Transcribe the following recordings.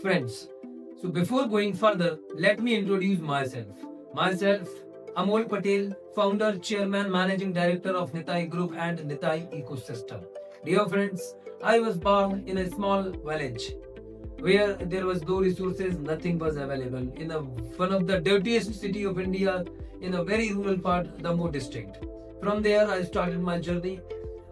Friends, so before going further, let me introduce myself. Myself, Amol Patel, founder, chairman, managing director of Nitai Group and Nitai Ecosystem. Dear friends, I was born in a small village where there was no resources, nothing was available. In one of the dirtiest city of India, in a very rural part, Damoh district. From there, I started my journey.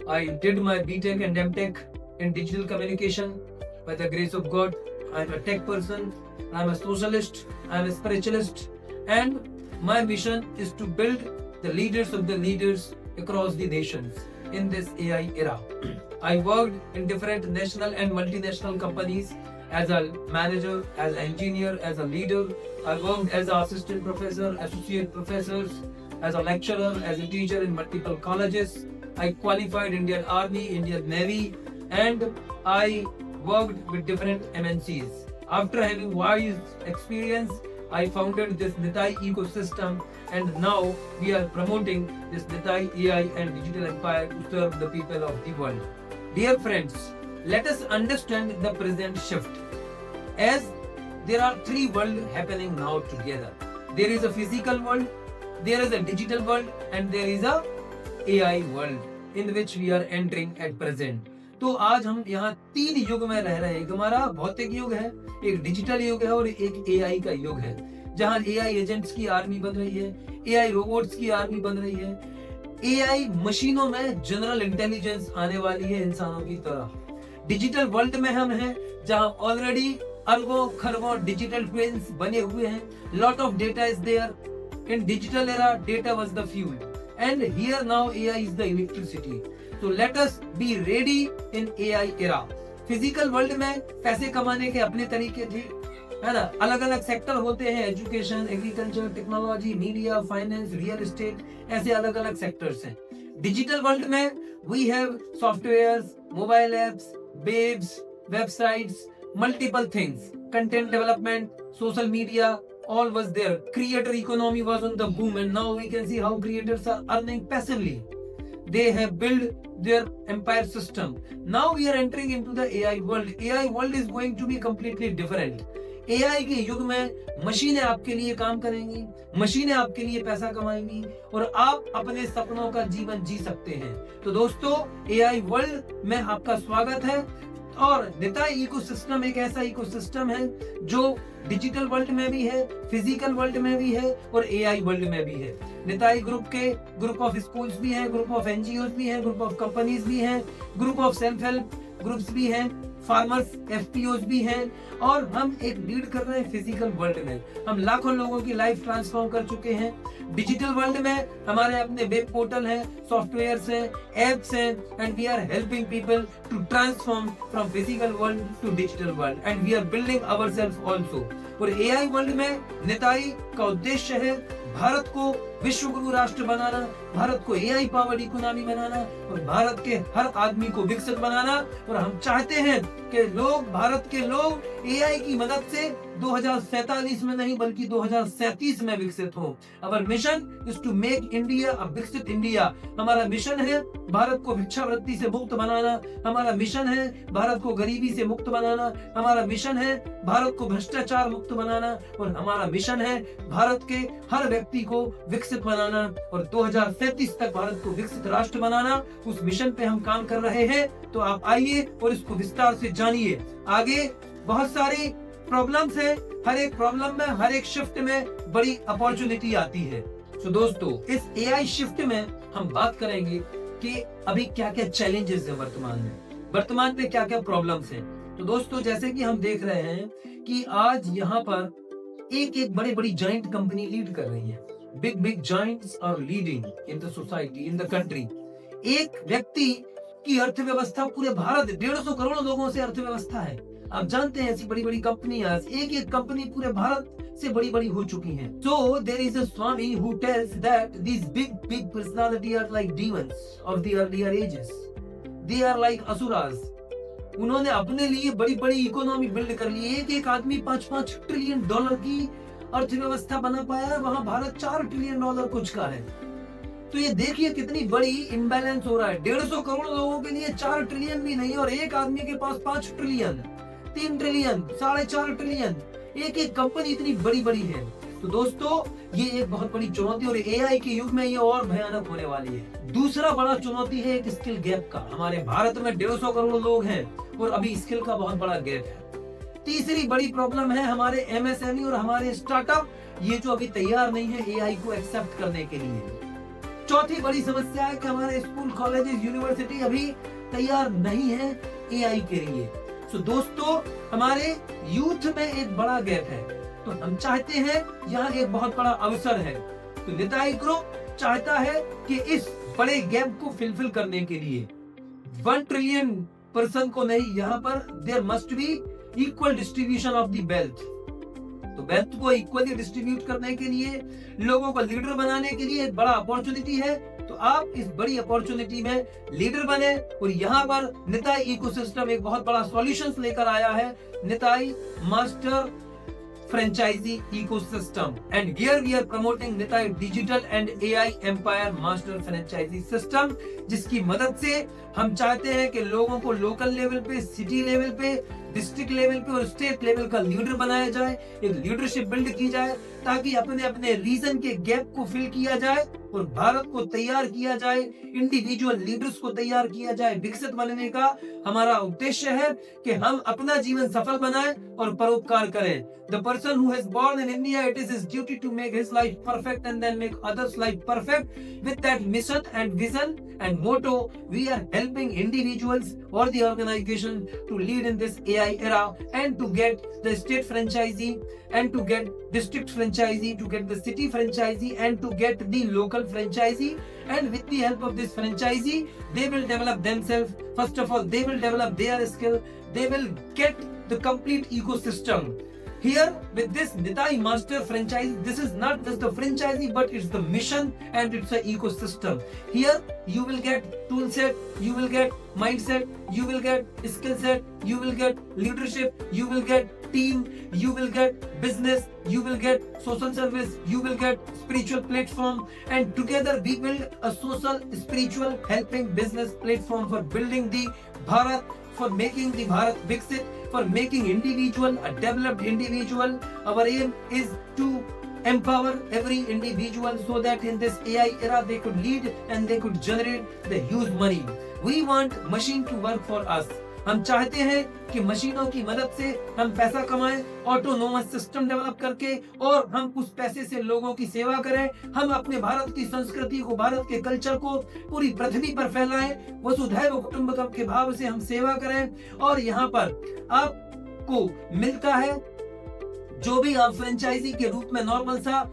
I did my BTech and MTech in digital communication. By the grace of God, I'm a tech person, I'm a socialist, I'm a spiritualist, and my mission is to build the leaders of the leaders across the nations in this AI era. I worked in different national and multinational companies as a manager, as an engineer, as a leader. I worked as an assistant professor, associate professors, as a lecturer, as a teacher in multiple colleges. I qualified Indian Army, Indian Navy, and I worked with different MNCs. After having wide experience, I founded this Nitai ecosystem, and now we are promoting this Nitai AI and digital empire to serve the people of the world. Dear friends, let us understand the present shift. As there are three worlds happening now together. There is a physical world, there is a digital world, and there is a AI world in which we are entering at present. तो आज हम यहाँ तीन युग में रह रहे हैं। एक हमारा भौतिक युग है, एक डिजिटल युग है और एक एआई का युग है, जहाँ एआई एजेंट्स की आर्मी बन रही है, एआई रोबोट्स की आर्मी बन रही है, एआई मशीनों में जनरल इंटेलिजेंस आने वाली है इंसानों की तरह। डिजिटल वर्ल्ड में हम हैं, जहाँ ऑलरेडी अरबों खरबों डिजिटल ट्विन्स बने हुए हैं। Lot of data is there. In digital era data was the fuel and here now AI is the electricity. So let us be ready in AI era. Physical world में पैसे कमाने के अपने तरीके थे, है ना। अलग अलग सेक्टर होते हैं, education, agriculture, technology, media, finance, real estate, ऐसे अलग अलग सेक्टर्स हैं। डिजिटल वर्ल्ड में we have softwares, mobile apps, webs, websites, multiple things, content development, social media, all was there. Creator economy was on the boom, and now we can see how creators are earning passively. They have built their empire system. Now we are entering into the AI world. AI world is going to be completely different. AI के युग में मशीनें आपके लिए काम करेंगी, मशीनें आपके लिए पैसा कमाएंगी और आप अपने सपनों का जीवन जी सकते हैं। तो दोस्तों, AI वर्ल्ड में आपका स्वागत है। और निताई इकोसिस्टम एक ऐसा इकोसिस्टम है जो डिजिटल वर्ल्ड में भी है, फिजिकल वर्ल्ड में भी है और एआई वर्ल्ड में भी है। निताई ग्रुप के ग्रुप ऑफ स्कूल्स भी हैं, ग्रुप ऑफ एनजीओज भी हैं, ग्रुप ऑफ कंपनीज भी हैं, group of self help groups भी हैं, फार्मर्स एफपीओज भी हैं, और हम एक लीड कर रहे हैं फिजिकल वर्ल्ड में। हम लाखों लोगों की लाइफ ट्रांसफॉर्म कर चुके हैं। डिजिटल वर्ल्ड में हमारे अपने वेब पोर्टल हैं, सॉफ्टवेयर्स हैं, एप्स हैं, and we are helping people to transform from physical world to digital world, and we are building ourselves also. और एआई वर्ल्ड में निताई का उद्देश्य है भारत को विश्व गुरु राष्ट्र बनाना, भारत को एआई पावर्ड इकोनॉमी बनाना और भारत के हर आदमी को विकसित बनाना। और हम चाहते हैं कि भारत के लोग एआई की मदद से 2047 में नहीं बल्कि 2037 में विकसित हो। Our mission is to make India a विकसित इंडिया। हमारा मिशन है भारत को भिक्षावृत्ति से मुक्त बनाना, हमारा मिशन है भारत को गरीबी से मुक्त बनाना, हमारा मिशन है भारत को भ्रष्टाचार मुक्त बनाना, और हमारा मिशन है भारत के हर व्यक्ति को विकसित बनाना और 2037 तक भारत को विकसित राष्ट्र बनाना। उस मिशन पे हम काम कर रहे हैं। तो आप आइए और इसको विस्तार से जानिए। आगे बहुत सारी प्रॉब्लम्स है, हर एक प्रॉब्लम में, हर एक शिफ्ट में बड़ी अपॉर्चुनिटी आती है। तो दोस्तों, इस एआई शिफ्ट में हम बात करेंगे कि अभी क्या क्या चैलेंजेस है वर्तमान में क्या क्या प्रॉब्लम्स हैं। तो दोस्तों, जैसे कि हम देख रहे हैं कि आज यहाँ पर एक बड़ी बड़ी जाइंट कंपनी लीड कर रही है। Big giants are leading in the society, in the country. एक व्यक्ति की अर्थव्यवस्था पूरे भारत 150 करोड़ लोगों से अर्थव्यवस्था है। आप जानते हैं ऐसी बड़ी बड़ी कंपनियां, एक कंपनी पूरे भारत से बड़ी बड़ी हो चुकी हैं। So there is a Swami who tells that these big personality are like demons of the earlier ages. They are like asuras. उन्होंने अपने लिए बड़ी बड़ी इकोनॉमी बिल्ड कर ली। एक आदमी 5-5 ट्रिलियन डॉलर की अर्थव्यवस्था बना पाया, वहां भारत 4 ट्रिलियन डॉलर कुछ का है। तो ये देखिए कितनी बड़ी इम्बैलेंस हो रहा है। 150 करोड़ लोगों के लिए 4 ट्रिलियन भी नहीं और एक आदमी के पास 5 ट्रिलियन। 3 ट्रिलियन, 4.5 ट्रिलियन, एक एक कंपनी इतनी बड़ी बड़ी है। तो दोस्तों ये एक बहुत बड़ी चुनौती और एआई के युग में ये और भयानक होने वाली है। दूसरा बड़ा चुनौती है एक स्किल गैप का। हमारे भारत में 150 करोड़ लोग हैं और अभी स्किल का बहुत बड़ा गैप है। तीसरी बड़ी प्रॉब्लम है हमारे एमएसएमई और हमारे स्टार्टअप, ये जो अभी तैयार नहीं है एआई को एक्सेप्ट करने के लिए। चौथी बड़ी समस्या है कि हमारे स्कूल, कॉलेजेस, यूनिवर्सिटी अभी तैयार नहीं है एआई के लिए। तो दोस्तों हमारे यूथ में एक बड़ा गैप है, तो हम चाहते हैं यहाँ एक बहुत बड़ा अवसर है। तो निताई ग्रुप चाहता है कि इस बड़े गैप को फिलफिल करने के लिए 1 ट्रिलियन पर्सन को नहीं, यहाँ पर there must be equal distribution of the wealth. तो वेल्थ को इक्वली डिस्ट्रीब्यूट करने के लिए, लोगों को लीडर बनाने के लिए एक बड़ा अपॉर्चुनिटी है। तो आप इस बड़ी अपॉर्चुनिटी में लीडर बने और यहाँ पर निताई इकोसिस्टम एक बहुत बड़ा सॉल्यूशंस लेकर आया है, Nitai master franchisee ecosystem, and here we are promoting Nitai digital and AI empire master franchisee system, जिसकी मदद से हम चाहते हैं कि लोगों को लोकल लेवल पे, सिटी लेवल पे, डिस्ट्रिक्ट लेवल पे और स्टेट लेवल का लीडर बनाया जाए, एक लीडरशिप बिल्ड की जाए ताकि अपने अपने रीजन के गैप को फिल किया जाए और भारत को तैयार किया जाए, इंडिविजुअल लीडर्स को तैयार किया जाए। विकसित बनने का हमारा उद्देश्य है कि हम अपना जीवन सफल बनाएं और परोपकार करें। The person who has born in India, it is his duty to make his life perfect and then make others' life perfect. With that mission and vision and motto, we are helping individuals or the organization to lead in this AI era and to get the state franchisee and to get district franchisee, to get the city franchisee and to get the local franchisee. And with the help of this franchisee, they will develop themselves. First of all, they will develop their skill. They will get the complete ecosystem. Here with this Nitai Master franchise, this is not just the franchisee but it's the mission and it's an ecosystem. Here you will get tool set, you will get mindset, you will get skill set, you will get leadership, you will get team, you will get business, you will get social service, you will get spiritual platform, and together we build a social, spiritual, helping business platform for building the Bharat, for making the Bharat Viksit, for making individual a developed individual. Our aim is to empower every individual so that in this AI era they could lead and they could generate the huge money. We want machine to work for us. हम चाहते हैं कि मशीनों की मदद से हम पैसा कमाएं, ऑटोनोमस सिस्टम डेवलप करके, और हम उस पैसे से लोगों की सेवा करें। हम अपने भारत की संस्कृति को, भारत के कल्चर को पूरी पृथ्वी पर फैलाएं, वसुधैव कुटुंबकम के भाव से हम सेवा करें। और यहाँ पर आपको मिलता है जो भी आप फ्रेंचाइजी के रूप में नॉर्मल सा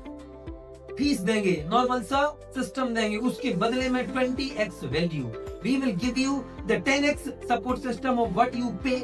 फीस देंगे, नॉर्मल सा सिस्टम देंगे, उसके बदले में 20x value. We will give you the 10x support system of what you pay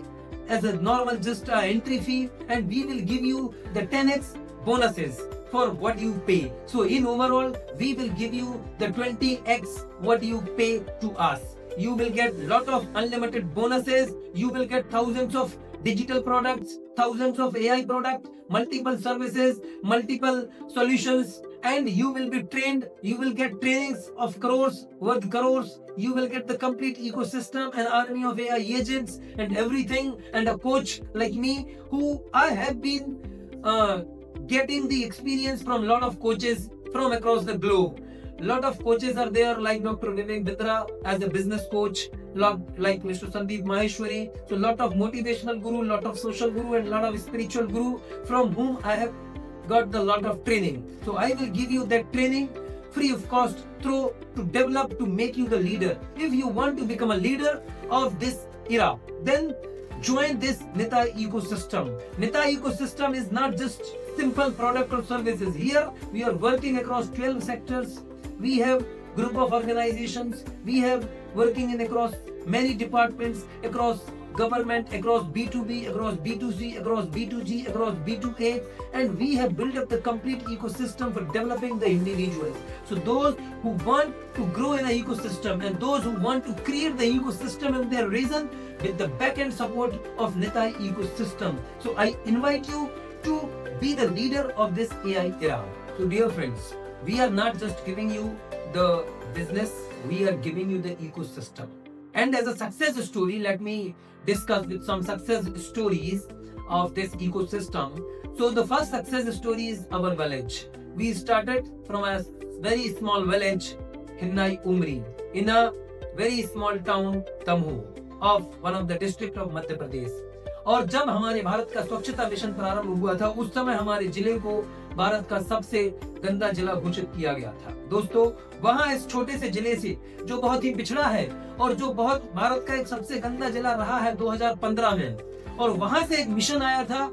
as a normal just entry fee, and we will give you the 10x bonuses for what you pay. So in overall, we will give you the 20x what you pay to us. You will get lot of unlimited bonuses. You will get thousands of digital products, thousands of AI products, multiple services, multiple solutions, and you will be trained. You will get trainings of crores, worth crores. You will get the complete ecosystem, an army of AI agents and everything, and a coach like me who I have been getting the experience from a lot of coaches from across the globe. Lot of coaches are there like Dr. Vivek Bitra as a business coach, lot like Mr. Sandeep Maheshwari. So lot of motivational guru, lot of social guru and lot of spiritual guru from whom I have got the lot of training. So I will give you that training free of cost through to develop to make you the leader. If you want to become a leader of this era, then join this Nitai ecosystem. Nitai ecosystem is not just simple product or services. Here we are working across 12 sectors. We have group of organizations. We have working in across many departments, across government, across B2B, across B2C, across B2G, across B2A, and we have built up the complete ecosystem for developing the individuals. So those who want to grow in an ecosystem and those who want to create the ecosystem in their region with the back-end support of Nitai ecosystem. So I invite you to be the leader of this AI era. So dear friends, we are not just giving you the business, we are giving you the ecosystem. And as a success story, let me discuss with some success stories of this ecosystem. So the first success story is our village. We started from a very small village, Hinnai Umri, in a very small town, Tamhu, of one of the district of Madhya Pradesh. और जब हमारे भारत का स्वच्छता mission प्रारंभ हुआ था, उस समय हमारे जिले को भारत का सबसे गंदा जिला घोषित किया गया था। दोस्तों, वहां इस छोटे से जिले से, जो बहुत ही पिछड़ा है और जो बहुत भारत का एक सबसे गंदा जिला रहा है 2015 में, और वहां से एक मिशन आया था,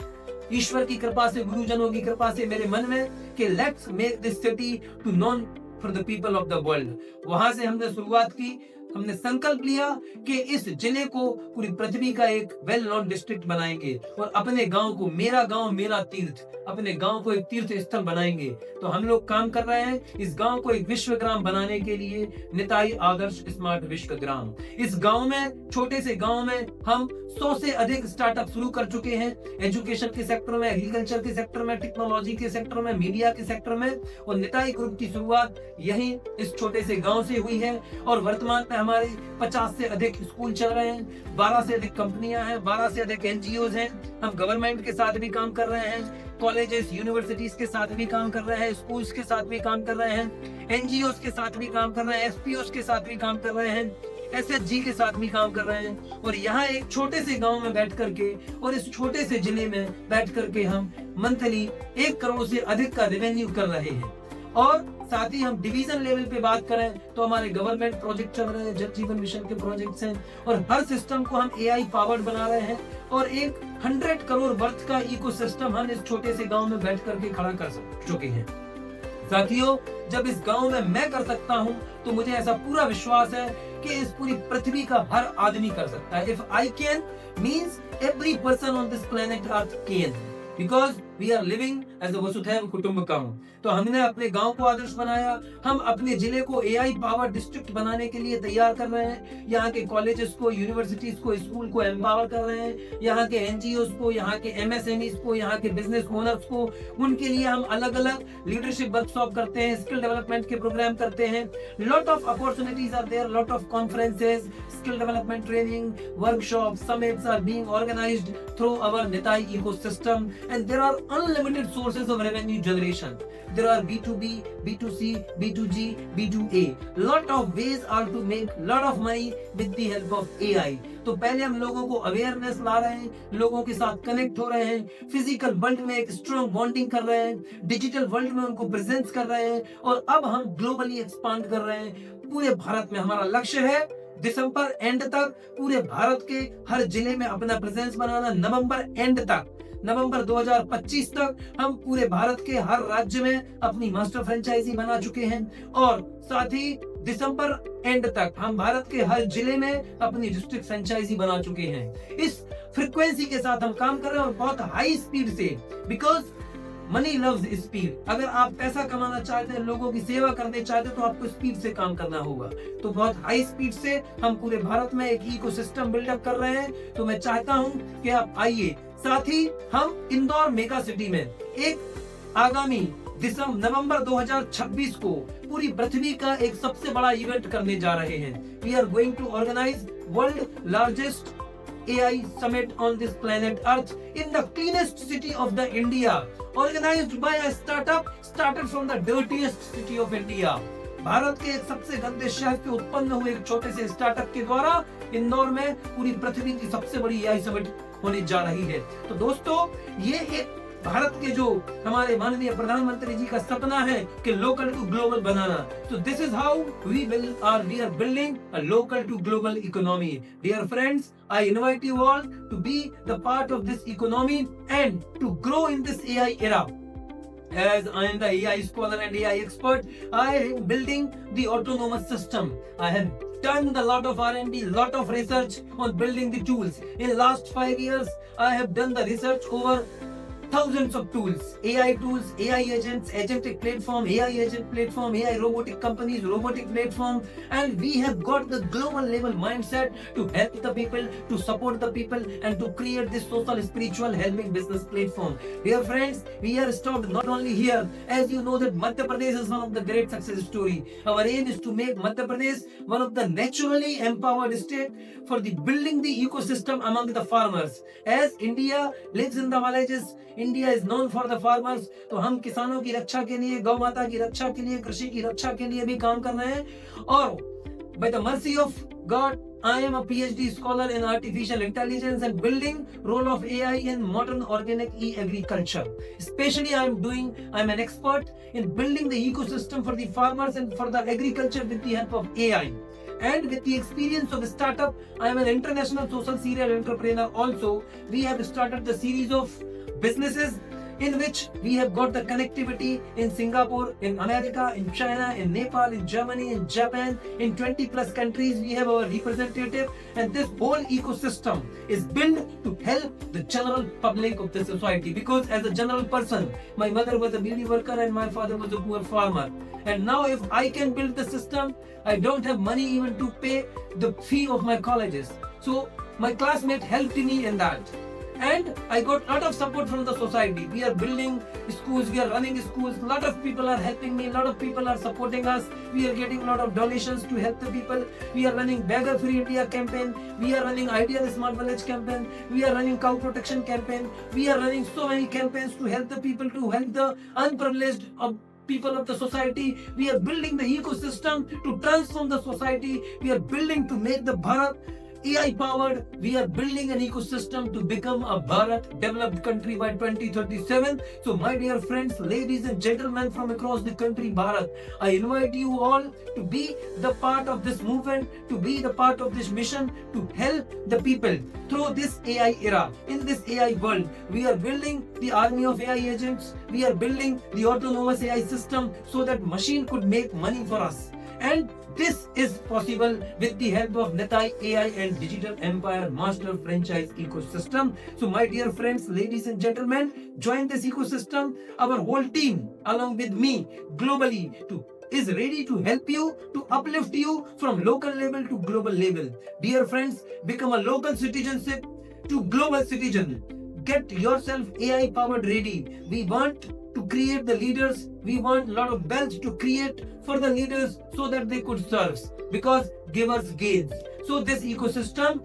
ईश्वर की कृपा से, गुरुजनों की कृपा से मेरे मन में, कि let's make this city to known for the people of the world. वहां से हमने शुरुआत की, हमने संकल्प लिया कि इस जिले को पूरी पृथ्वी का एक वेल नोन डिस्ट्रिक्ट बनाएंगे और अपने गांव को, मेरा गांव मेरा तीर्थ, अपने गांव को एक तीर्थ स्थल बनाएंगे। तो हम लोग काम कर रहे हैं इस गांव को एक विश्व ग्राम बनाने के लिए, निताई आदर्श स्मार्ट विश्व ग्राम। इस गांव में, छोटे से गांव में हम 100 से अधिक स्टार्टअप शुरू कर चुके हैं, एजुकेशन के सेक्टर में, एग्रीकल्चर के सेक्टर में, टेक्नोलॉजी के सेक्टर में, मीडिया के सेक्टर में। और निताई ग्रुप की शुरुआत यही इस छोटे से गांव से हुई है और वर्तमान में हमारे 50 से अधिक स्कूल चल रहे हैं, 12 से अधिक कंपनियां हैं, 12 से अधिक एनजीओज हैं। हम गवर्नमेंट के साथ भी काम कर रहे हैं, कॉलेजेस, यूनिवर्सिटीज के साथ भी काम कर रहे हैं, स्कूल्स के साथ भी काम कर रहे हैं, एनजीओज के साथ भी काम कर रहे हैं, एसपीओज के साथ भी काम कर रहे हैं, एसएचजी के साथ भी काम कर रहे हैं। और यहाँ एक छोटे से गांव में बैठ करके और इस छोटे से जिले में बैठ करके हम मंथली 1 करोड़ से अधिक का रेवेन्यू कर रहे हैं। और साथ ही हम डिवीजन लेवल पे बात करें तो हमारे गवर्नमेंट प्रोजेक्ट चल रहे हैं, जल जीवन मिशन के प्रोजेक्ट्स हैं, और हर सिस्टम को हम एआई पावर्ड बना रहे हैं और एक 100 करोड़ वर्थ का इकोसिस्टम हम इस छोटे से गांव में बैठ करके खड़ा कर चुके हैं। साथियों, जब इस गांव में मैं कर सकता हूं तो मुझे ऐसा पूरा विश्वास है कि इस पूरी पृथ्वी का हर आदमी कर सकता है। If I can means every person on this planet earth can, because we are living as a vasudhaiva kutumbakam. तो हमने अपने गांव को आदर्श बनाया, हम अपने जिले को एआई पावर डिस्ट्रिक्ट बनाने के लिए तैयार कर रहे हैं, यहाँ के कॉलेजेस को, यूनिवर्सिटीज को, स्कूल को एम्पावर कर रहे हैं, यहाँ के एनजीओ को, यहाँ के एमएसएमईज को, यहाँ के बिजनेस ओनर्स को, उनके लिए हम अलग अलग लीडरशिप वर्कशॉप करते हैं, स्किल डेवलपमेंट के प्रोग्राम करते हैं। Lot of opportunities are there, lot of conferences, skill development training, workshop, summits are being organised through our Nitai ecosystem, and there are unlimited sources of revenue generation. There are B2B, B2C, B2G, B2A. Lot of ways are to make lot of money with the help of AI. तो पहले हम लोगों को awareness ला रहे हैं, लोगों के साथ कनेक्ट हो रहे हैं, फिजिकल वर्ल्ड में एक स्ट्रॉन्ग बॉन्डिंग कर रहे हैं, डिजिटल वर्ल्ड में उनको प्रेजेंस कर रहे हैं, और अब हम ग्लोबली एक्सपांड कर रहे हैं। पूरे भारत में हमारा लक्ष्य है दिसंबर एंड तक पूरे भारत के हर जिले में अपना प्रेजेंस बनाना। नवंबर 2025 तक हम पूरे भारत के हर राज्य में अपनी मास्टर फ्रेंचाइजी बना चुके हैं, और साथ ही दिसंबर एंड तक हम भारत के हर जिले में अपनी डिस्ट्रिक्ट फ्रेंचाइजी बना चुके हैं। इस फ्रीक्वेंसी के साथ हम काम कर रहे हैं और बहुत हाई स्पीड से, बिकॉज मनी लव्स स्पीड। अगर आप पैसा कमाना चाहते हैं, लोगों की सेवा करने चाहते हैं, तो आपको स्पीड से काम करना होगा। तो बहुत हाई स्पीड से हम पूरे भारत में एक इकोसिस्टम बिल्डअप कर रहे हैं। तो मैं चाहता हूं कि आप आइए। साथ ही हम इंदौर मेगा सिटी में एक आगामी नवंबर 2026 को पूरी पृथ्वी का एक सबसे बड़ा इवेंट करने जा रहे हैं। We are going to organise world largest AI summit on this planet Earth in the cleanest city of the India, organized by a startup started from the dirtiest city of India. Bharat के एक सबसे गंदे शहर से उत्पन्न हुए एक छोटे से स्टार्टअप के द्वारा इंदौर में पूरी पृथ्वी की सबसे बड़ी AI समिट होने जा रही है। तो दोस्तों, ये एक भारत के जो हमारे माननीय प्रधानमंत्री जी का सपना है कि लोकल टू ग्लोबल बनाना। तो this is how we are building a local to global economy. Dear friends, I invite you all to be the part of this economy and to grow in this AI era. As I am the AI scholar and AI expert, I am building the autonomous system. I have done a lot of R&D, lot of research on building the tools. In last 5 years, I have done the research over thousands of tools, AI agents, agentic platform, AI agent platform, AI robotic companies, robotic platform, and we have got the global level mindset to help the people, to support the people, and to create this social, spiritual, helping business platform. Dear friends, we are stopped not only here. As you know that Madhya Pradesh is one of the great success story. Our aim is to make Madhya Pradesh one of the naturally empowered state for the building the ecosystem among the farmers. As India lives in the villages, India is known for the farmers, तो हम किसानों की रक्षा के लिए, गौ माता की रक्षा के लिए, कृषि की रक्षा के लिए भी काम कर रहे हैं. और by the mercy of God I am a PhD scholar in artificial intelligence and building role of AI in modern organic e-agriculture. Especially I'm an expert in building the ecosystem for the farmers and for the agriculture with the help of AI. And with the experience of a startup, I am an international social serial entrepreneur also. We have started the series of businesses in which we have got the connectivity in Singapore, in America, in China, in Nepal, in Germany, in Japan, in 20 plus countries we have our representative, and this whole ecosystem is built to help the general public of the society. Because as a general person, my mother was a beauty worker and my father was a poor farmer. And now if I can build the system, I don't have money even to pay the fee of my colleges. So my classmate helped me in that. And I got a lot of support from the society. We are building schools, we are running schools, a lot of people are helping me, a lot of people are supporting us. We are getting a lot of donations to help the people. We are running Beggar Free India campaign, we are running Ideal Smart Village campaign, we are running Cow Protection campaign, we are running so many campaigns to help the people, to help the unprivileged people of the society. We are building the ecosystem to transform the society. We are building to make the Bharat AI powered. We are building an ecosystem to become a Bharat developed country by 2037. So my dear friends, ladies and gentlemen from across the country Bharat, I invite you all to be the part of this movement, to be the part of this mission, to help the people through this AI era. In this AI world, we are building the army of AI agents. We are building the autonomous AI system so that machine could make money for us. And this is possible with the help of Nitai AI and Digital Empire Master Franchise Ecosystem. So my dear friends, ladies and gentlemen, join this ecosystem. Our whole team along with me globally is ready to help you, to uplift you from local level to global level. Dear friends, become a local citizenship to global citizen. Get yourself AI powered ready. We want to create the leaders. We want a lot of belts to create for the leaders so that they could serve, because givers gains. So this ecosystem,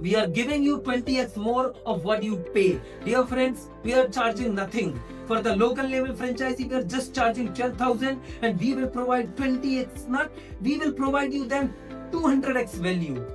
we are giving you 20x more of what you pay. Dear friends, we are charging nothing. For the local level franchisee, we are just charging 12,000 and we will provide 20x, not, we will provide you then 200x value.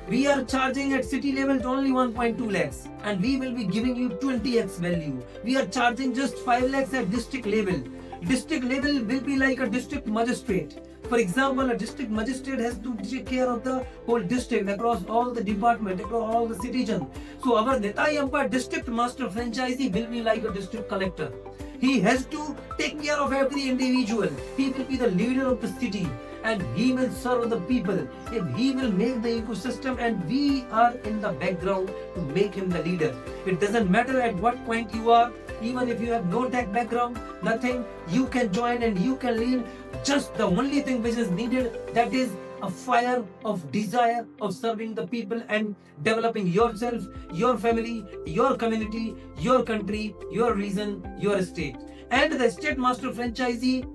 We are charging at city level only 1.2 lakhs and we will be giving you 20x value. We are charging just 5 lakhs at district level. District level will be like a district magistrate. For example, a district magistrate has to take care of the whole district across all the department, across all the citizens. So our Nitai Empire district master franchisee will be like a district collector. He has to take care of every individual. He will be the leader of the city and he will serve the people. If he will make the ecosystem and we are in the background to make him the leader. It doesn't matter at what point you are, even if you have no tech background, nothing, you can join and you can lead. Just the only thing which is needed, that is a fire of desire of serving the people and developing yourself, your family, your community, your country, your region, your state. And the state master franchisee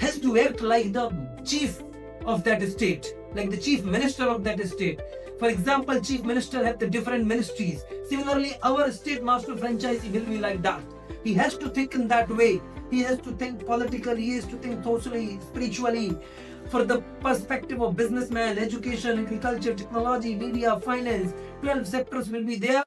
has to act like the chief of that state, like the chief minister of that state. For example, chief minister have the different ministries. Similarly, our state master franchisee will be like that. He has to think in that way. He has to think politically, he has to think socially, spiritually. For the perspective of businessman, education, agriculture, technology, media, finance, 12 sectors will be there.